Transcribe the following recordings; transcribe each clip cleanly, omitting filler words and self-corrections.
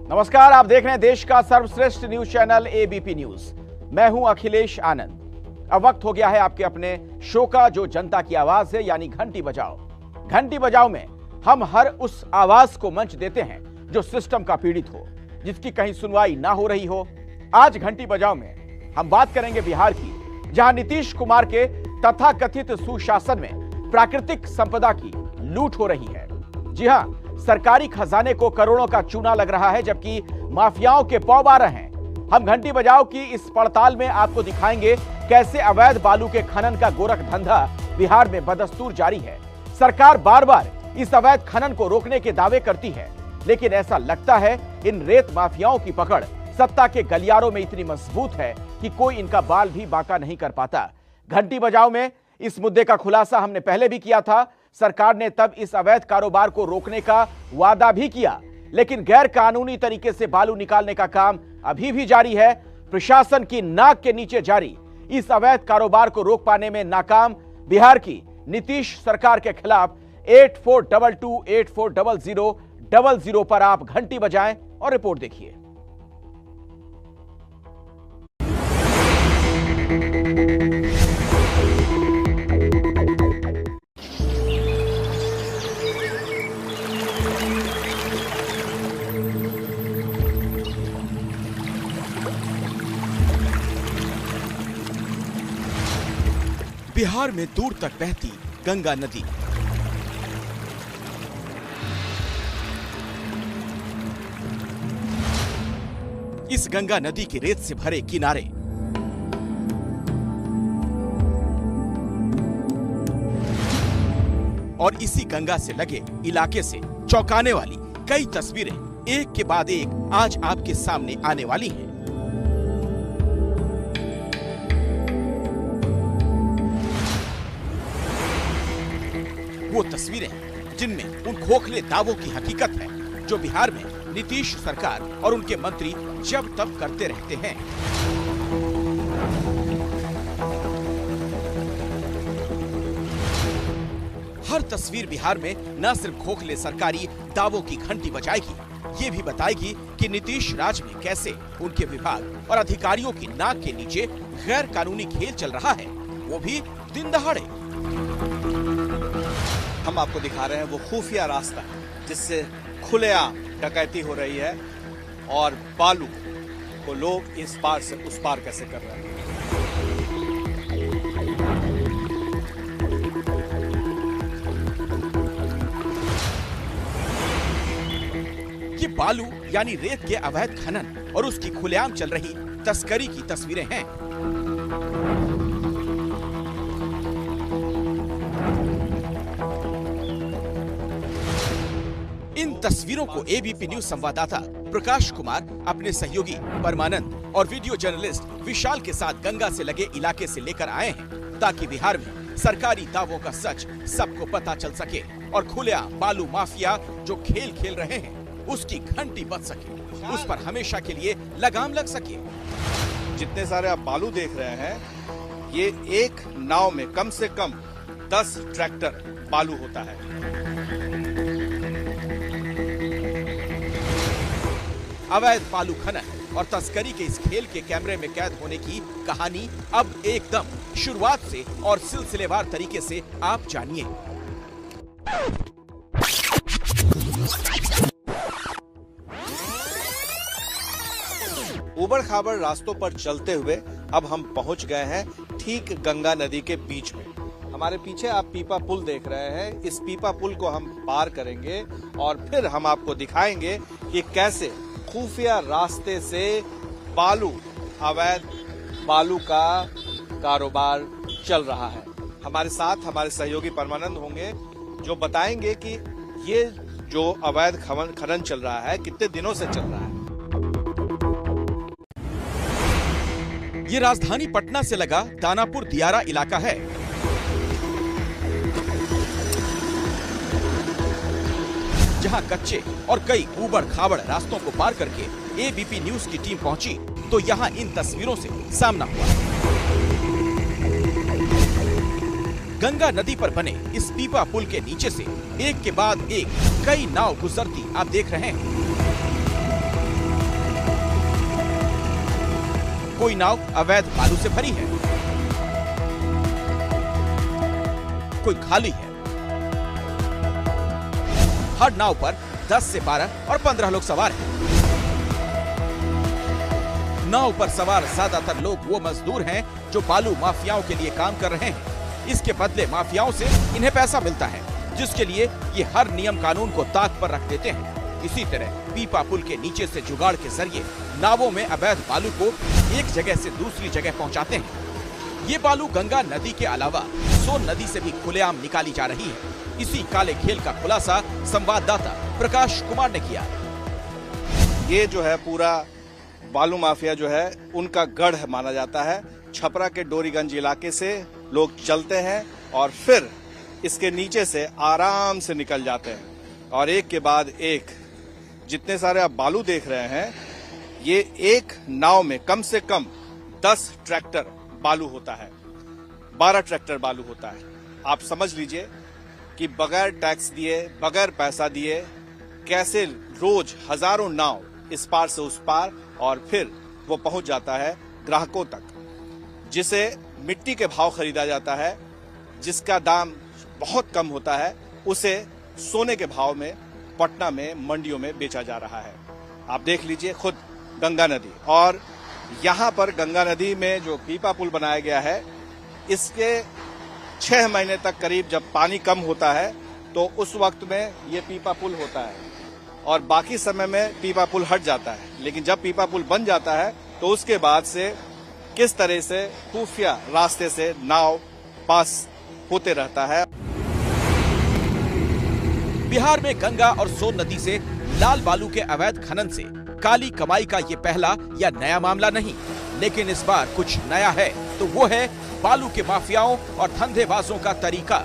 नमस्कार, आप देख रहे हैं देश का सर्वश्रेष्ठ न्यूज चैनल एबीपी न्यूज। मैं हूं अखिलेश आनंद। अब वक्त हो गया है आपके अपने शो का, जो जनता की आवाज है, यानी घंटी बजाओ। घंटी बजाओ में हम हर उस आवाज को मंच देते हैं जो सिस्टम का पीड़ित हो, जिसकी कहीं सुनवाई ना हो रही हो। आज घंटी बजाओ में हम बात करेंगे बिहार की, जहां नीतीश कुमार के तथाकथित सुशासन में प्राकृतिक संपदा की लूट हो रही है। जी हां, सरकारी खजाने को करोड़ों का चूना लग रहा है, जबकि माफियाओं के पौ बारह हैं। हम घंटी बजाओ की इस पड़ताल में आपको दिखाएंगे कैसे अवैध बालू के खनन का गोरख धंधा बिहार में बदस्तूर जारी है। सरकार बार बार इस अवैध खनन को रोकने के दावे करती है, लेकिन ऐसा लगता है इन रेत माफियाओं की पकड़ सत्ता के गलियारों में इतनी मजबूत है कि कोई इनका बाल भी बांका नहीं कर पाता। घंटी बजाओ में इस मुद्दे का खुलासा हमने पहले भी किया था। सरकार ने तब इस अवैध कारोबार को रोकने का वादा भी किया, लेकिन गैर कानूनी तरीके से बालू निकालने का काम अभी भी जारी है। प्रशासन की नाक के नीचे जारी इस अवैध कारोबार को रोक पाने में नाकाम बिहार की नीतीश सरकार के खिलाफ 8422840000 पर आप घंटी बजाएं और रिपोर्ट देखिए। बिहार में दूर तक बहती गंगा नदी। इस गंगा नदी के रेत से भरे किनारे और इसी गंगा से लगे इलाके से चौंकाने वाली कई तस्वीरें एक के बाद एक आज आपके सामने आने वाली हैं। वो तस्वीरें जिनमें उन खोखले दावों की हकीकत है जो बिहार में नीतीश सरकार और उनके मंत्री जब तब करते रहते हैं। हर तस्वीर बिहार में न सिर्फ खोखले सरकारी दावों की घंटी बजाएगी, ये भी बताएगी कि नीतीश राज में कैसे उनके विभाग और अधिकारियों की नाक के नीचे गैर कानूनी खेल चल रहा है, वो भी दिन दहाड़े। हम आपको दिखा रहे हैं वो खुफिया रास्ता जिससे खुलेआम डकैती हो रही है और बालू को लोग इस पार से उस पार कैसे कर रहे हैं। ये बालू यानी रेत के अवैध खनन और उसकी खुलेआम चल रही तस्करी की तस्वीरें हैं। इन तस्वीरों को एबीपी न्यूज संवाददाता प्रकाश कुमार अपने सहयोगी परमानंद और वीडियो जर्नलिस्ट विशाल के साथ गंगा से लगे इलाके से लेकर आए हैं, ताकि बिहार में सरकारी दावों का सच सबको पता चल सके और खुलेआम बालू माफिया जो खेल खेल रहे हैं उसकी घंटी बज सके, उस पर हमेशा के लिए लगाम लग सके। जितने सारे आप बालू देख रहे हैं, ये एक नाव में कम से कम 10 ट्रैक्टर बालू होता है। अवैध बालू खनन और तस्करी के इस खेल के कैमरे में कैद होने की कहानी अब एकदम शुरुआत से और सिलसिलेवार तरीके से आप जानिए। उबड़ खाबड़ रास्तों पर चलते हुए अब हम पहुंच गए हैं ठीक गंगा नदी के बीच में। हमारे पीछे आप पीपा पुल देख रहे हैं। इस पीपा पुल को हम पार करेंगे और फिर हम आपको दिखाएंगे कि कैसे खुफिया रास्ते से बालू, अवैध बालू का कारोबार चल रहा है। हमारे साथ हमारे सहयोगी परमानंद होंगे जो बताएंगे कि ये जो अवैध खनन चल रहा है कितने दिनों से चल रहा है। ये राजधानी पटना से लगा दानापुर दियारा इलाका है। जहां कच्चे और कई ऊबड़ खाबड़ रास्तों को पार करके एबीपी न्यूज की टीम पहुंची तो यहां इन तस्वीरों से सामना हुआ। गंगा नदी पर बने इस पीपा पुल के नीचे से एक के बाद एक कई नाव गुजरती आप देख रहे हैं। कोई नाव अवैध बालू से भरी है, कोई खाली है। हर नाव पर 10 से 12 और 15 लोग सवार हैं। नाव पर सवार ज्यादातर लोग वो मजदूर हैं जो बालू माफियाओं के लिए काम कर रहे हैं। इसके बदले माफियाओं से इन्हें पैसा मिलता है, जिसके लिए ये हर नियम कानून को ताक पर रख देते हैं। इसी तरह पीपा पुल के नीचे से जुगाड़ के जरिए नावों में अवैध बालू को एक जगह से दूसरी जगह पहुंचाते हैं। ये बालू गंगा नदी के अलावा सोन नदी से भी खुलेआम निकाली जा रही है। इसी काले खेल का खुलासा संवाददाता प्रकाश कुमार ने किया। ये जो है पूरा बालू माफिया जो है उनका गढ़ माना जाता है। छपरा के डोरीगंज इलाके से लोग चलते हैं और फिर इसके नीचे से आराम से निकल जाते हैं और एक के बाद एक जितने सारे आप बालू देख रहे हैं, ये एक नाव में कम से कम 10 ट्रैक्टर बालू होता है, 12 ट्रैक्टर बालू होता है। आप समझ लीजिए कि बगैर टैक्स दिए, बगैर पैसा दिए कैसे रोज हजारों नाव इस पार से उस पार और फिर वो पहुंच जाता है ग्राहकों तक, जिसे मिट्टी के भाव खरीदा जाता है, जिसका दाम बहुत कम होता है, उसे सोने के भाव में पटना में मंडियों में बेचा जा रहा है। आप देख लीजिए खुद गंगा नदी, और यहाँ पर गंगा नदी में जो पीपा पुल बनाया गया है, इसके 6 महीने तक करीब जब पानी कम होता है तो उस वक्त में ये पीपा पुल होता है और बाकी समय में पीपा पुल हट जाता है। लेकिन जब पीपा पुल बन जाता है तो उसके बाद से किस तरह से खुफिया रास्ते से नाव पास होते रहता है। बिहार में गंगा और सोन नदी से लाल बालू के अवैध खनन से काली कमाई का ये पहला या नया मामला नहीं, लेकिन इस बार कुछ नया है तो वो है बालू के माफियाओं और धंधेबाजों का तरीका।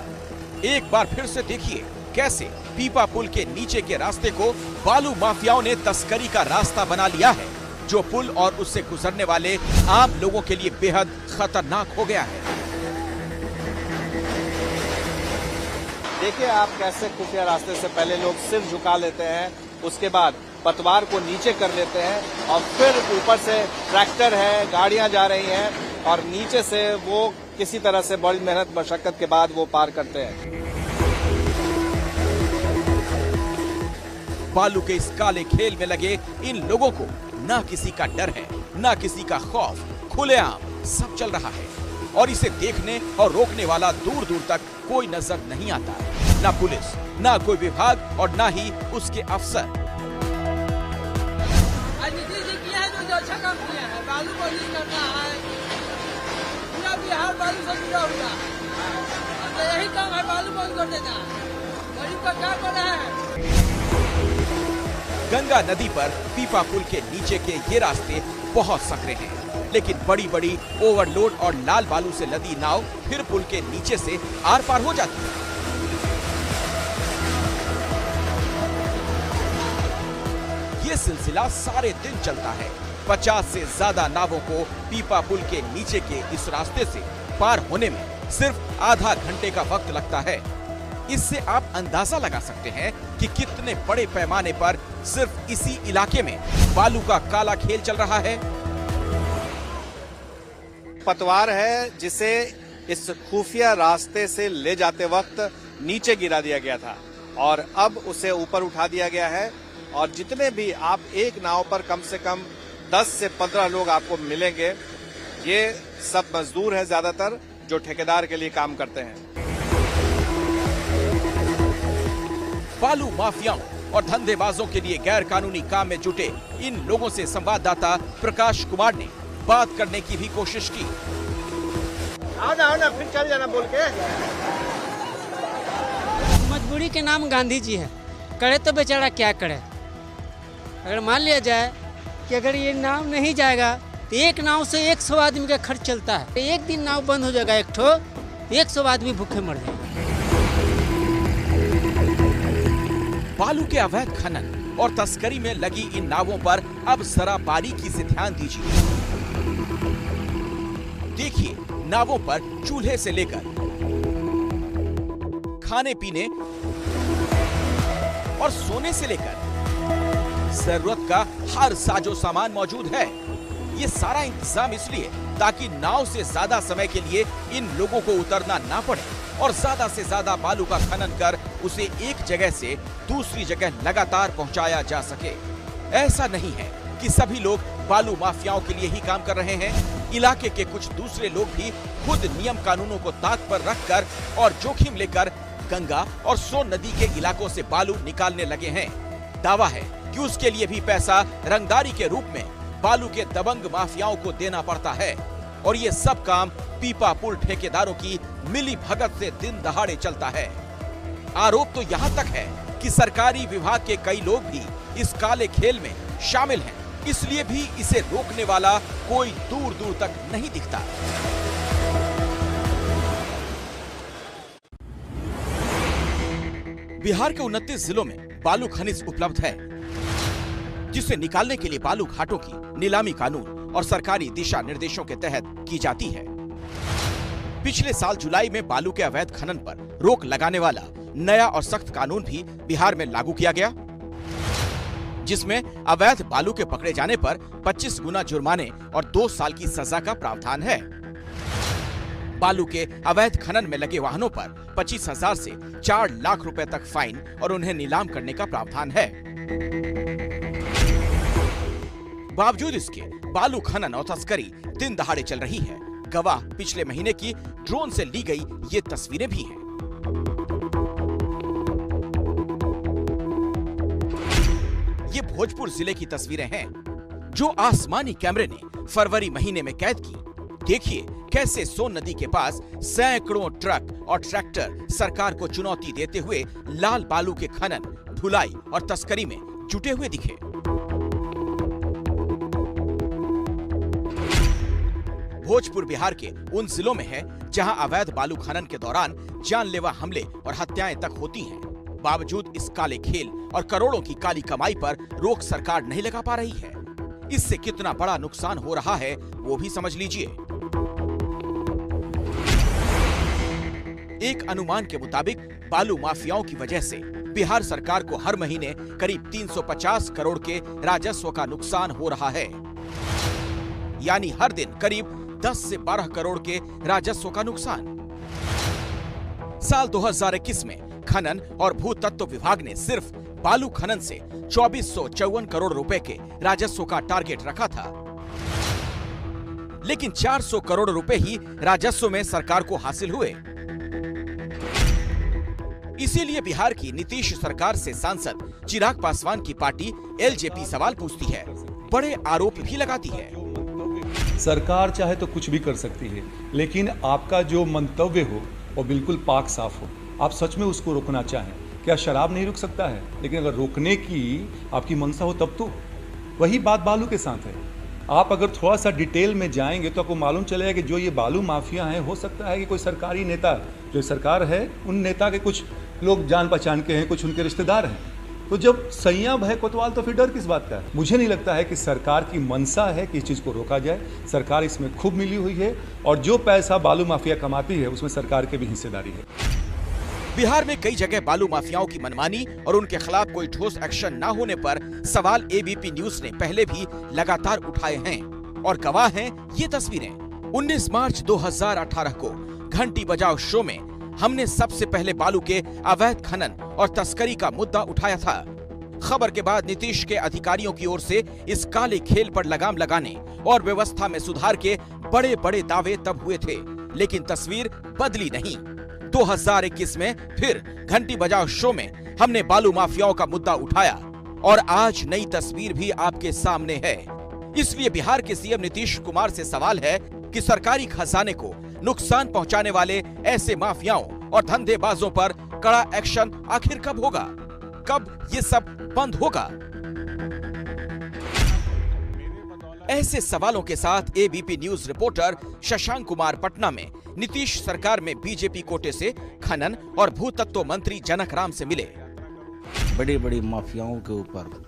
एक बार फिर से देखिए कैसे पीपा पुल के नीचे के रास्ते को बालू माफियाओं ने तस्करी का रास्ता बना लिया है, जो पुल और उससे गुजरने वाले आम लोगों के लिए बेहद खतरनाक हो गया है। देखिए आप कैसे खुफिया रास्ते से पहले लोग सिर झुका लेते हैं, उसके बाद पतवार को नीचे कर लेते हैं और फिर ऊपर से ट्रैक्टर है, गाड़ियां जा रही हैं और नीचे से वो किसी तरह से बड़ी मेहनत मशक्कत के बाद वो पार करते हैं। बालू के इस काले खेल में लगे इन लोगों को ना किसी का डर है, ना किसी का खौफ, खुलेआम सब चल रहा है और इसे देखने और रोकने वाला दूर दूर तक कोई नजर नहीं आता, ना पुलिस, ना कोई विभाग और ना ही उसके अफसर। जो अच्छा काम किया है, बालू बंदी करना है, पूरा बिहार बालू से जुड़ा हुआ, अब यही काम है, बालू बंद कर देना, गरीब का क्या कर रहा है। गंगा नदी पर पीपा पुल के नीचे के ये रास्ते बहुत सकरे हैं, लेकिन बड़ी बड़ी ओवरलोड और लाल बालू से लदी नाव फिर पुल के नीचे से आर पार हो जाती है। ये सिलसिला सारे दिन चलता है। 50 से ज्यादा नावों को पीपा पुल के नीचे के इस रास्ते से पार होने में सिर्फ आधा घंटे का वक्त लगता है। इससे आप अंदाजा लगा सकते हैं कि कितने बड़े पैमाने पर सिर्फ इसी इलाके में बालू का काला खेल चल रहा है। पतवार है जिसे इस खुफिया रास्ते से ले जाते वक्त नीचे गिरा दिया गया था और अब उसे ऊपर उठा दिया गया है और जितने भी आप एक नाव पर कम से कम 10 से 15 लोग आपको मिलेंगे, ये सब मजदूर हैं ज्यादातर जो ठेकेदार के लिए काम करते हैं। बालू माफियाओं और धंधेबाजों के लिए गैर कानूनी काम में जुटे इन लोगों से संवाददाता प्रकाश कुमार ने बात करने की भी कोशिश की। आओ ना फिर चल जाना बोल के। मजबूरी के नाम गांधी जी है, करे तो बेचारा क्या करे। अगर मान लिया जाए कि अगर ये नाव नहीं जाएगा तो एक नाव से 100 आदमी का खर्च चलता है। एक दिन नाव बंद हो जाएगा एक ठो, 100 आदमी भूखे मर जाएंगे। बालू के अवैध खनन और तस्करी में लगी इन नावों पर अब जरा बारीकी से ध्यान दीजिए। देखिए नावों पर चूल्हे से लेकर खाने पीने और सोने से लेकर जरूरत का हर साजो सामान मौजूद है। ये सारा इंतजाम इसलिए ताकि नाव से ज्यादा समय के लिए इन लोगों को उतरना ना पड़े और ज्यादा से ज्यादा बालू का खनन कर उसे एक जगह से दूसरी जगह लगातार पहुंचाया जा सके। ऐसा नहीं है कि सभी लोग बालू माफियाओं के लिए ही काम कर रहे हैं। इलाके के कुछ दूसरे लोग भी खुद नियम कानूनों को ताक पर रखकर और जोखिम लेकर गंगा और सोन नदी के इलाकों से बालू निकालने लगे हैं। दावा है कि उसके लिए भी पैसा रंगदारी के रूप में बालू के दबंग माफियाओं को देना पड़ता है और ये सब काम पीपा पुल ठेकेदारों की मिली भगत से दिन दहाड़े चलता है। आरोप तो यहाँ तक है कि सरकारी विभाग के कई लोग भी इस काले खेल में शामिल हैं, इसलिए भी इसे रोकने वाला कोई दूर दूर तक नहीं दिखता। बिहार के 29 जिलों में बालू खनिज उपलब्ध है, जिसे निकालने के लिए बालू घाटों की नीलामी कानून और सरकारी दिशा निर्देशों के तहत की जाती है। पिछले साल जुलाई में बालू के अवैध खनन पर रोक लगाने वाला नया और सख्त कानून भी बिहार में लागू किया गया, जिसमें अवैध बालू के पकड़े जाने पर 25 गुना जुर्माने और 2 साल की सजा का प्रावधान है। बालू के अवैध खनन में लगे वाहनों पर 25,000 से 4 लाख रुपए तक फाइन और उन्हें नीलाम करने का प्रावधान है। बावजूद इसके बालू खनन और तस्करी दिन दहाड़े चल रही है। गवाह पिछले महीने की ड्रोन से ली गई ये तस्वीरें भी हैं। ये भोजपुर जिले की तस्वीरें हैं जो आसमानी कैमरे ने फरवरी महीने में कैद की। देखिए कैसे सोन नदी के पास सैकड़ों ट्रक और ट्रैक्टर सरकार को चुनौती देते हुए लाल बालू के खनन, ढुलाई और तस्करी में जुटे हुए दिखे। भोजपुर बिहार के उन जिलों में है जहां अवैध बालू खनन के दौरान जानलेवा हमले और हत्याएं तक होती हैं। बावजूद इस काले खेल और करोड़ों की काली कमाई पर रोक सरकार नहीं लगा पा रही है। इससे कितना बड़ा नुकसान हो रहा है वो भी समझ लीजिए। एक अनुमान के मुताबिक बालू माफियाओं की वजह से बिहार सरकार को हर महीने करीब 350 करोड़ के राजस्व का नुकसान हो रहा है, यानी हर दिन करीब 10 से 12 करोड़ के राजस्व का नुकसान। साल 2021 में खनन और भूतत्व विभाग ने सिर्फ बालू खनन से 2454 करोड़ रुपए के राजस्व का टारगेट रखा था, लेकिन 400 करोड़ रुपए ही राजस्व में सरकार को हासिल हुए। इसीलिए बिहार की नीतीश सरकार से सांसद चिराग पासवान की पार्टी एलजेपी सवाल पूछती है, बड़े आरोप भी लगाती है। सरकार चाहे तो कुछ भी कर सकती है, लेकिन आपका जो मंतव्य हो वो बिल्कुल पाक साफ हो। आप सच में उसको रोकना चाहें, क्या शराब नहीं रुक सकता है? लेकिन अगर रोकने की आपकी मंशा हो तब तो। वही बात बालू के साथ है। आप अगर थोड़ा सा डिटेल में जाएंगे तो आपको मालूम चलेगा कि जो ये बालू माफिया हैं, हो सकता है कि कोई सरकारी नेता, जो सरकार है उन नेता के कुछ लोग जान पहचान के हैं, कुछ उनके रिश्तेदार हैं। तो जब संयम है कोतवाल तो फिर डर किस बात का है? मुझे नहीं लगता है कि सरकार की मंशा है कि इस चीज़ को रोका जाए। सरकार इसमें खूब मिली हुई है और जो पैसा बालू माफिया कमाती है उसमें सरकार की भी हिस्सेदारी है। बिहार में कई जगह बालू माफियाओं की मनमानी और उनके खिलाफ कोई ठोस एक्शन न होने पर सवाल एबीपी न्यूज ने पहले भी लगातार उठाए हैं और गवाह हैं ये तस्वीरें। 19 मार्च 2018 को घंटी बजाओ शो में हमने सबसे पहले बालू के अवैध खनन और तस्करी का मुद्दा उठाया था। खबर के बाद नीतीश के अधिकारियों की ओर से इस काले खेल पर लगाम लगाने और व्यवस्था में सुधार के बड़े बड़े दावे तब हुए थे, लेकिन तस्वीर बदली नहीं। 2021 में फिर घंटी बजाओ शो में हमने बालू माफियाओं का मुद्दा उठाया और आज नई तस्वीर भी आपके सामने है। इसलिए बिहार के सीएम नीतीश कुमार से सवाल है कि सरकारी खजाने को नुकसान पहुंचाने वाले ऐसे माफियाओं और धंधेबाजों पर कड़ा एक्शन आखिर कब होगा? कब ये सब बंद होगा? ऐसे सवालों के साथ ABP news reporter Shashank Kumar Patna में नीतीश सरकार में बीजेपी कोटे से खनन और भूतत्व मंत्री जनक राम से मिले। बड़ी बड़ी माफियाओं के ऊपर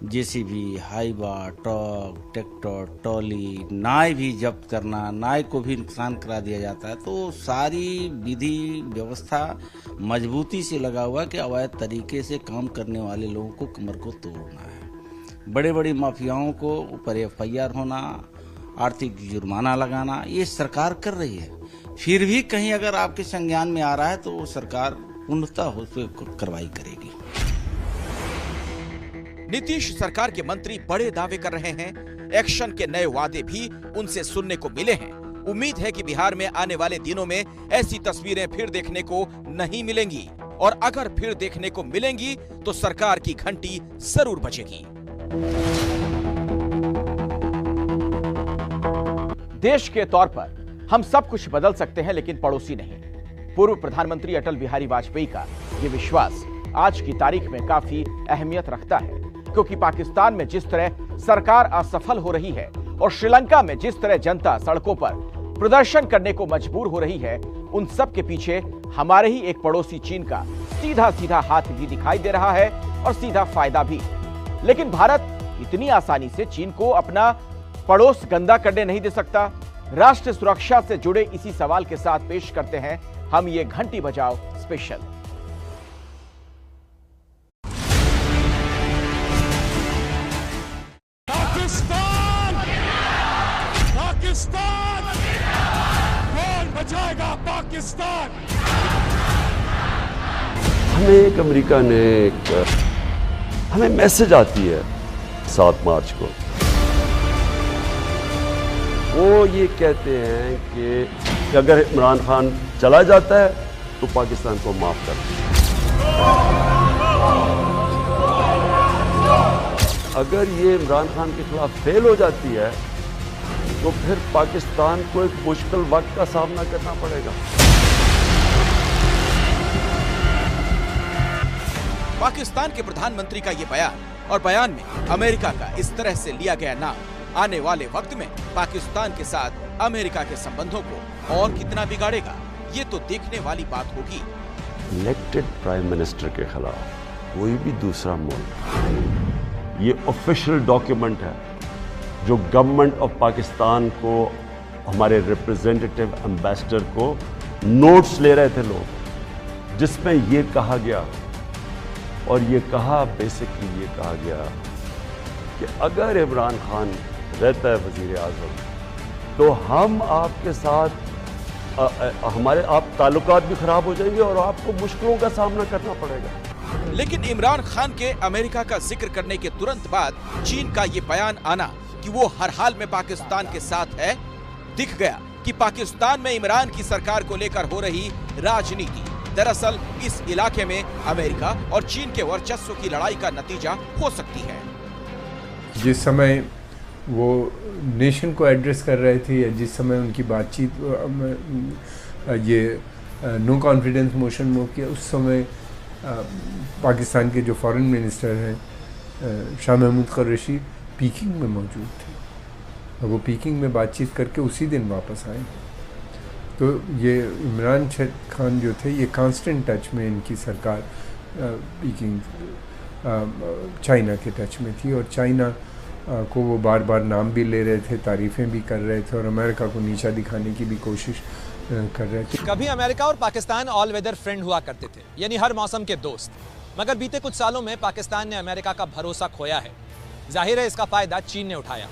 जेसीबी, हाइबा, ट्रक, ट्रैक्टर, ट्रॉली, नाव भी जब्त करना, नाव को भी नुकसान करा दिया जाता है। तो सारी विधि व्यवस्था मजबूती से लगा हुआ कि अवैध तरीके से काम करने वाले लोगों को कमर को तोड़ना है। बड़े बड़े माफियाओं को ऊपर FIR होना, आर्थिक जुर्माना लगाना, ये सरकार कर रही है। फिर भी कहीं अगर आपके संज्ञान में आ रहा है तो वो सरकार पूर्णतः उस पर कार्रवाई करेगी। नीतीश सरकार के मंत्री बड़े दावे कर रहे हैं, एक्शन के नए वादे भी उनसे सुनने को मिले हैं। उम्मीद है कि बिहार में आने वाले दिनों में ऐसी तस्वीरें फिर देखने को नहीं मिलेंगी, और अगर फिर देखने को मिलेंगी तो सरकार की घंटी जरूर बजेगी। देश के तौर पर हम सब कुछ बदल सकते हैं, लेकिन पड़ोसी नहीं। पूर्व प्रधानमंत्री अटल बिहारी वाजपेयी का ये विश्वास आज की तारीख में काफी अहमियत रखता है, क्योंकि पाकिस्तान में जिस तरह सरकार असफल हो रही है और श्रीलंका में जिस तरह जनता सड़कों पर प्रदर्शन करने को मजबूर हो रही है, उन सब के पीछे हमारे ही एक पड़ोसी चीन का सीधा सीधा हाथ भी दिखाई दे रहा है, और सीधा फायदा भी। लेकिन भारत इतनी आसानी से चीन को अपना पड़ोस गंदा करने नहीं दे सकता। राष्ट्र सुरक्षा से जुड़े इसी सवाल के साथ पेश करते हैं हम ये घंटी बजाओ स्पेशल। पाकिस्तान कौन बचाएगा पाकिस्तान? हमें एक अमेरिका ने हमें मैसेज आती है 7 मार्च को, वो ये कहते हैं कि अगर इमरान खान चला जाता है तो पाकिस्तान को माफ कर दें। अगर ये इमरान खान के खिलाफ फेल हो जाती है तो फिर पाकिस्तान को एक मुश्किल वक्त का सामना करना पड़ेगा। पाकिस्तान के प्रधानमंत्री का ये बयान, और बयान में अमेरिका का इस तरह से लिया गया नाम, आने वाले वक्त में पाकिस्तान के साथ अमेरिका के संबंधों को और कितना बिगाड़ेगा, ये तो देखने वाली बात होगी। इलेक्टेड प्राइम मिनिस्टर के खिलाफ कोई भी दूसरा मुल्क, ये ऑफिशियल डॉक्यूमेंट है जो गवर्नमेंट ऑफ पाकिस्तान को, हमारे रिप्रेजेंटेटिव एम्बेसडर को नोट्स ले रहे थे लोग, जिसमें ये कहा गया, और ये कहा बेसिकली ये कहा गया कि अगर इमरान खान रहता है वजीर आज़म तो हम आपके साथ हमारे ताल्लुकात भी खराब हो जाएंगे और आपको मुश्किलों का सामना करना पड़ेगा। लेकिन इमरान खान के अमेरिका का जिक्र करने के तुरंत बाद चीन का ये बयान आना कि वो हर हाल में पाकिस्तान के साथ है, दिख गया कि पाकिस्तान में इमरान की सरकार को लेकर हो रही राजनीति दरअसल इस इलाके में अमेरिका और चीन के वर्चस्व की लड़ाई का नतीजा हो सकती है। जिस समय वो नेशन को एड्रेस कर रहे थे, या जिस समय उनकी बातचीत ये नो कॉन्फिडेंस मोशन में किया, उस समय पाकिस्तान के जो फॉरेन मिनिस्टर हैं शाह महमूद कुरैशी पीकिंग में मौजूद थे, और वो पीकिंग में बातचीत करके उसी दिन वापस आए। तो ये इमरान खान जो थे, ये कांस्टेंट टच में इनकी सरकार पीकिंग चाइना के टच में थी, और चाइना को वो बार बार नाम भी ले रहे थे, तारीफ़ें भी कर रहे थे, और अमेरिका को नीचा दिखाने की भी कोशिश कर रहे थे। कभी अमेरिका और पाकिस्तान ऑल वेदर फ्रेंड हुआ करते थे, यानी हर मौसम के दोस्त। मगर बीते कुछ सालों में पाकिस्तान ने अमेरिका का भरोसा खोया है। जाहिर है इसका फायदा चीन ने उठाया।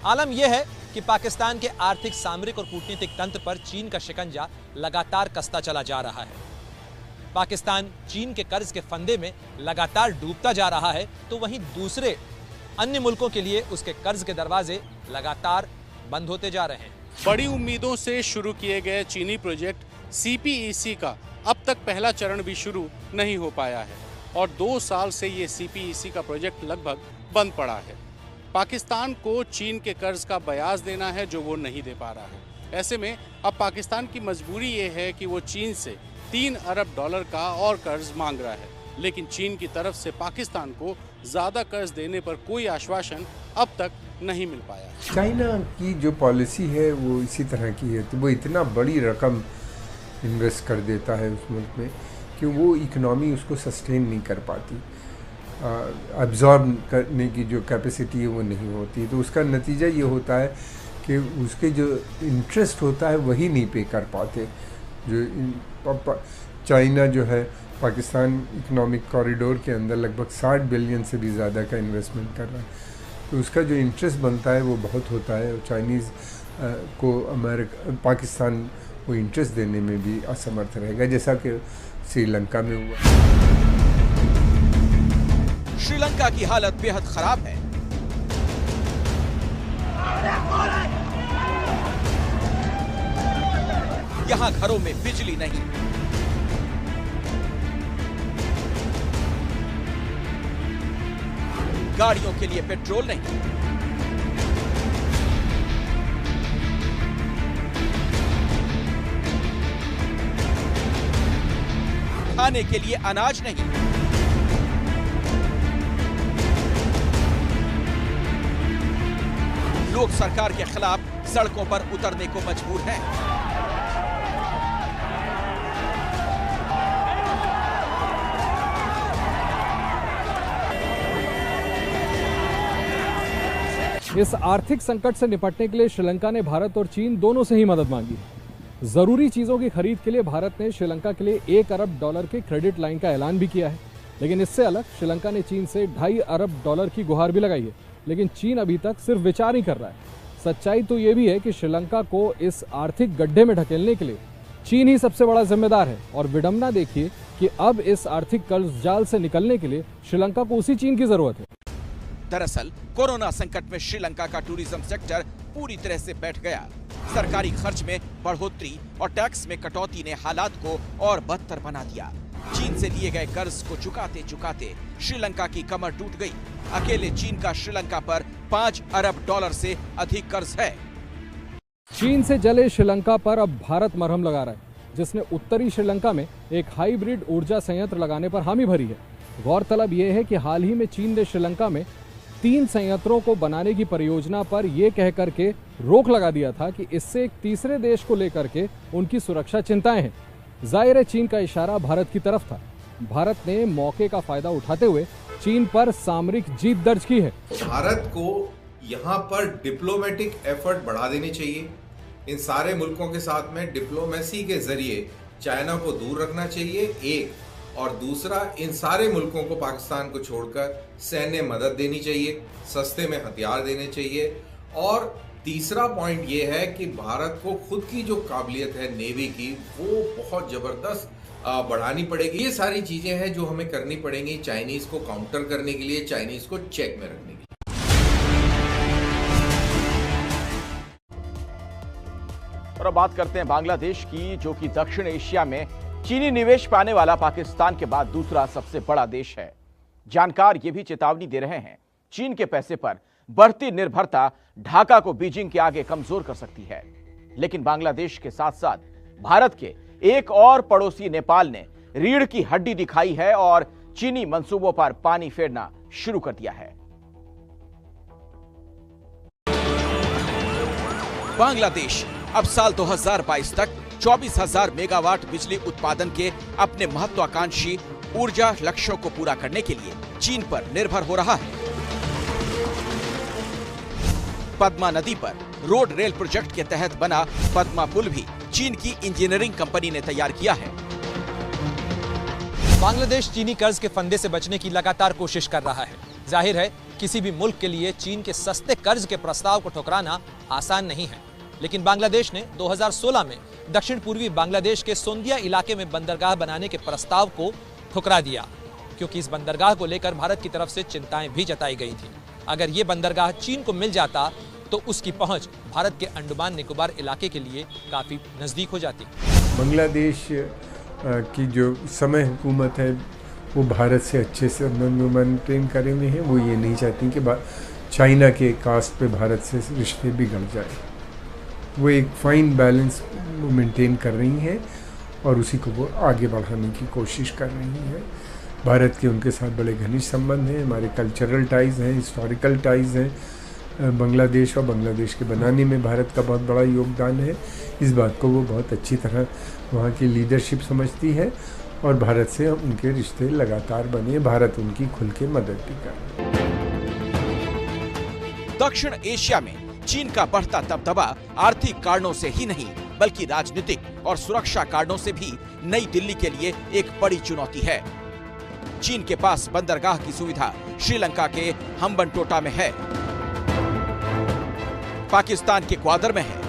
आलम यह है कि पाकिस्तान के आर्थिक, सामरिक और कूटनीतिक तंत्र पर चीन का शिकंजा लगातार कसता चला जा रहा है। पाकिस्तान चीन के कर्ज के फंदे में लगातार डूबता जा रहा है, तो वहीं दूसरे अन्य मुल्कों के लिए उसके कर्ज के दरवाजे लगातार बंद होते जा रहे हैं। बड़ी उम्मीदों से शुरू किए गए चीनी प्रोजेक्ट CPEC का अब तक पहला चरण भी शुरू नहीं हो पाया है, और 2 साल से ये CPEC का प्रोजेक्ट लगभग बंद पड़ा है। पाकिस्तान को चीन के कर्ज का ब्याज देना है जो वो नहीं दे पा रहा है। ऐसे में अब पाकिस्तान की मजबूरी ये है कि वो चीन से $3 अरब का और कर्ज मांग रहा है, लेकिन चीन की तरफ से पाकिस्तान को ज़्यादा कर्ज देने पर कोई आश्वासन अब तक नहीं मिल पाया। चाइना की जो पॉलिसी है वो इसी तरह की है, तो वो इतना बड़ी रकम इन्वेस्ट कर देता है उस मुल्क में कि वो इकनॉमी उसको सस्टेन नहीं कर पाती, अब्जॉर्ब करने की जो कैपेसिटी है वो नहीं होती। तो उसका नतीजा ये होता है कि उसके जो इंटरेस्ट होता है वही नहीं पे कर पाते। जो चाइना जो है पाकिस्तान इकोनॉमिक कॉरिडोर के अंदर लगभग 60 बिलियन से भी ज़्यादा का इन्वेस्टमेंट कर रहा है। तो उसका जो इंटरेस्ट बनता है वो बहुत होता है, और चाइनीज़ को पाकिस्तान वो इंटरेस्ट देने में भी असमर्थ रहेगा, जैसा कि श्रीलंका में हुआ। श्रीलंका की हालत बेहद खराब है। यहां घरों में बिजली नहीं, गाड़ियों के लिए पेट्रोल नहीं, खाने के लिए अनाज नहीं, लोग सरकार के खिलाफ सड़कों पर उतरने को मजबूर हैं। इस आर्थिक संकट से निपटने के लिए श्रीलंका ने भारत और चीन दोनों से ही मदद मांगी है। जरूरी चीजों की खरीद के लिए भारत ने श्रीलंका के लिए $1 अरब के क्रेडिट लाइन का ऐलान भी किया है, लेकिन इससे अलग श्रीलंका ने चीन से $2.5 अरब की गुहार भी लगाई है, लेकिन चीन अभी तक सिर्फ विचार ही कर रहा है। सच्चाई तो ये भी है कि श्रीलंका को इस आर्थिक गड्ढे में ढकेलने के लिए चीन ही सबसे बड़ा जिम्मेदार है, और विडंबना देखिए कि अब इस आर्थिक कर्ज जाल से निकलने के लिए श्रीलंका को उसी चीन की जरूरत है। दरअसल कोरोना संकट में श्रीलंका का टूरिज्म सेक्टर पूरी तरह से बैठ गया। सरकारी खर्च में बढ़ोतरी और टैक्स में कटौती ने हालात को और बदतर बना दिया। चीन से लिए गए कर्ज को चुकाते चुकाते श्रीलंका की कमर टूट गई। अकेले चीन का श्रीलंका पर $5 अरब से अधिक कर्ज है। चीन से जले श्रीलंका पर अब भारत मरहम लगा रहा है, जिसने उत्तरी श्रीलंका में एक हाइब्रिड ऊर्जा संयंत्र लगाने पर हामी भरी है। गौरतलब यह है कि हाल ही में चीन ने श्रीलंका में 3 संयंत्रों को बनाने की परियोजना पर यह कह करके रोक लगा दिया था कि इससे एक तीसरे देश को लेकर के उनकी सुरक्षा चिंताएं हैं। जाहिर है चीन का इशारा भारत की तरफ था। भारत ने मौके का फायदा उठाते हुए चीन पर सामरिक जीत दर्ज की है। भारत को यहाँ पर डिप्लोमेटिक एफर्ट बढ़ा देने चाहिए। इन सारे मुल्कों के साथ में डिप्लोमेसी के जरिए चाइना को दूर रखना चाहिए, एक, और दूसरा इन सारे मुल्कों को पाकिस्तान को छोड़कर सैन्य मदद देनी चाहिए, सस्ते में हथियार देने चाहिए। और तीसरा पॉइंट ये है कि भारत को खुद की जो काबिलियत है नेवी की वो बहुत ज़बरदस्त बढ़ानी पड़ेगी। ये सारी चीज़ें हैं जो हमें करनी पड़ेंगी चाइनीज़ को काउंटर करने के लिए, चाइनीज़ को चेक में रखने के लिए। और अब बात करते हैं बांग्लादेश की, जो कि दक्षिण एशिया में चीनी निवेश पाने वाला पाकिस्तान के बाद दूसरा सबसे बड़ा देश है। जानकार ये भी चेतावनी दे रहे हैं, चीन के पैसे पर बढ़ती निर्भरता ढाका को बीजिंग के आगे कमजोर कर सकती है। लेकिन बांग्लादेश के साथ साथ भारत के एक और पड़ोसी नेपाल ने रीढ़ की हड्डी दिखाई है और चीनी मंसूबों पर पानी फेरना शुरू कर दिया है। बांग्लादेश अब साल 2022 तक 24,000 मेगावाट बिजली उत्पादन के अपने महत्वाकांक्षी ऊर्जा लक्ष्यों को पूरा करने के लिए चीन पर निर्भर हो रहा है। पद्मा नदी पर रोड रेल प्रोजेक्ट के तहत बना पद्मा पुल भी चीन की इंजीनियरिंग कंपनी ने तैयार किया है। बांग्लादेश चीनी कर्ज के फंदे से बचने की लगातार कोशिश कर रहा है। जाहिर है किसी भी मुल्क के लिए चीन के सस्ते कर्ज के प्रस्ताव को ठुकराना आसान नहीं है, लेकिन बांग्लादेश ने 2016 में दक्षिण पूर्वी बांग्लादेश के सोंदिया इलाके में बंदरगाह बनाने के प्रस्ताव को ठुकरा दिया, क्योंकि इस बंदरगाह को लेकर भारत की तरफ से चिंताएं भी जताई गई थी। अगर ये बंदरगाह चीन को मिल जाता तो उसकी पहुंच भारत के अंडमान निकोबार इलाके के लिए काफी नजदीक हो जाती। बांग्लादेश की जो समय हुकूमत है वो भारत से अच्छे से मेंटेन करे हुए हैं। वो ये नहीं चाहती कि चाइना के कास्ट पे भारत से रिश्ते बिगड़ जाए। वो एक फाइन बैलेंस मेंटेन कर रही हैं और उसी को वो आगे बढ़ाने की कोशिश कर रही हैं। भारत के उनके साथ बड़े घनिष्ठ संबंध हैं, हमारे कल्चरल टाइज़ हैं, हिस्टोरिकल टाइज़ हैं। बांग्लादेश और बांग्लादेश के बनाने में भारत का बहुत बड़ा योगदान है। इस बात को वो बहुत अच्छी तरह वहाँ की लीडरशिप समझती है और भारत से उनके रिश्ते लगातार बने। भारत उनकी खुल के मदद भी करे। दक्षिण एशिया में चीन का बढ़ता दबदबा आर्थिक कारणों से ही नहीं बल्कि राजनीतिक और सुरक्षा कारणों से भी नई दिल्ली के लिए एक बड़ी चुनौती है। चीन के पास बंदरगाह की सुविधा श्रीलंका के हम्बनटोटा में है। पाकिस्तान के ग्वादर में है।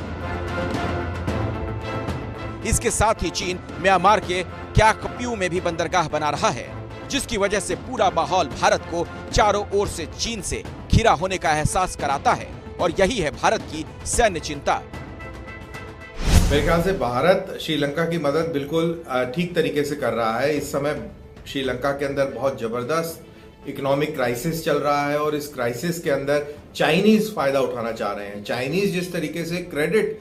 इसके साथ ही चीन म्यांमार के क्याकपियू में भी बंदरगाह बना रहा है, जिसकी वजह से पूरा माहौल भारत को चारों ओर से चीन से घिरा होने का एहसास कराता है और यही है भारत की सैन्य चिंता। मेरे ख्याल से भारत श्रीलंका की मदद बिल्कुल ठीक तरीके से कर रहा है। इस समय श्रीलंका के अंदर बहुत जबरदस्त इकोनॉमिक क्राइसिस चल रहा है और इस क्राइसिस के अंदर चाइनीज फायदा उठाना चाह रहे हैं। चाइनीज जिस तरीके से क्रेडिट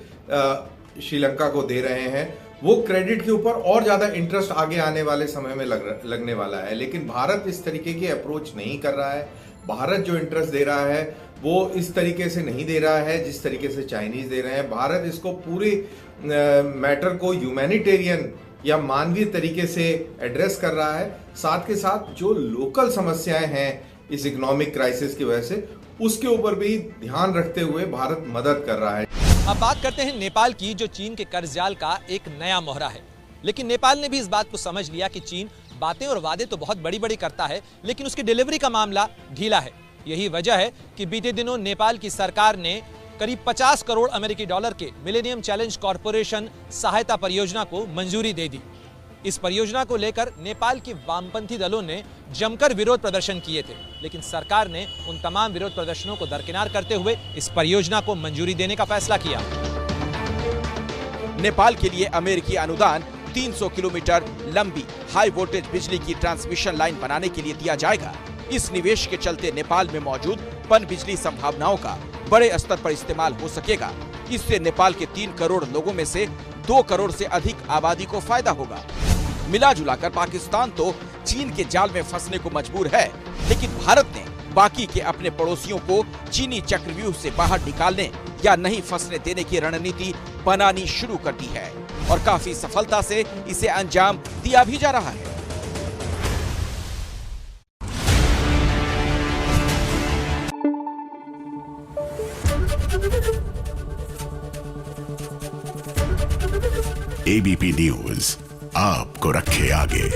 श्रीलंका को दे रहे हैं, वो क्रेडिट के ऊपर और ज्यादा इंटरेस्ट आगे आने वाले समय में लगने वाला है। लेकिन भारत इस तरीके की अप्रोच नहीं कर रहा है। भारत जो इंटरेस्ट दे रहा है वो इस तरीके से नहीं दे रहा है जिस तरीके से चाइनीज दे रहे हैं। भारत इसको पूरी मैटर को ह्यूमैनिटेरियन या मानवीय तरीके से एड्रेस कर रहा है। साथ के साथ जो लोकल समस्याएं हैं इस इकोनॉमिक क्राइसिस की वजह से, उसके ऊपर भी ध्यान रखते हुए भारत मदद कर रहा है। अब बात करते हैं नेपाल की, जो चीन के कर्ज जाल का एक नया मोहरा है। लेकिन नेपाल ने भी इस बात को समझ लिया कि चीन बातें और वादे तो बहुत बड़ी बड़ी करता है, लेकिन उसकी डिलीवरी का मामला ढीला है। यही वजह है कि बीते दिनों नेपाल की सरकार ने करीब 50 करोड़ अमेरिकी डॉलर के मिलेनियम चैलेंज कॉरपोरेशन सहायता परियोजना को मंजूरी दे दी। इस परियोजना को लेकर नेपाल के वामपंथी दलों ने जमकर विरोध प्रदर्शन किए थे, लेकिन सरकार ने उन तमाम विरोध प्रदर्शनों को दरकिनार करते हुए इस परियोजना को मंजूरी देने का फैसला किया। नेपाल के लिए अमेरिकी अनुदान 300 किलोमीटर लंबी हाई वोल्टेज बिजली की ट्रांसमिशन लाइन बनाने के लिए दिया जाएगा। इस निवेश के चलते नेपाल में मौजूद पन बिजली संभावनाओं का बड़े स्तर पर इस्तेमाल हो सकेगा। इससे नेपाल के 3 करोड़ लोगों में से 2 करोड़ से अधिक आबादी को फायदा होगा। मिला जुलाकर पाकिस्तान तो चीन के जाल में फंसने को मजबूर है, लेकिन भारत ने बाकी के अपने पड़ोसियों को चीनी चक्रव्यूह से बाहर निकालने या नहीं फंसने देने की रणनीति बनानी शुरू कर दी है और काफी सफलता से इसे अंजाम दिया भी जा रहा है। एबीपी न्यूज आपको रखे आगे।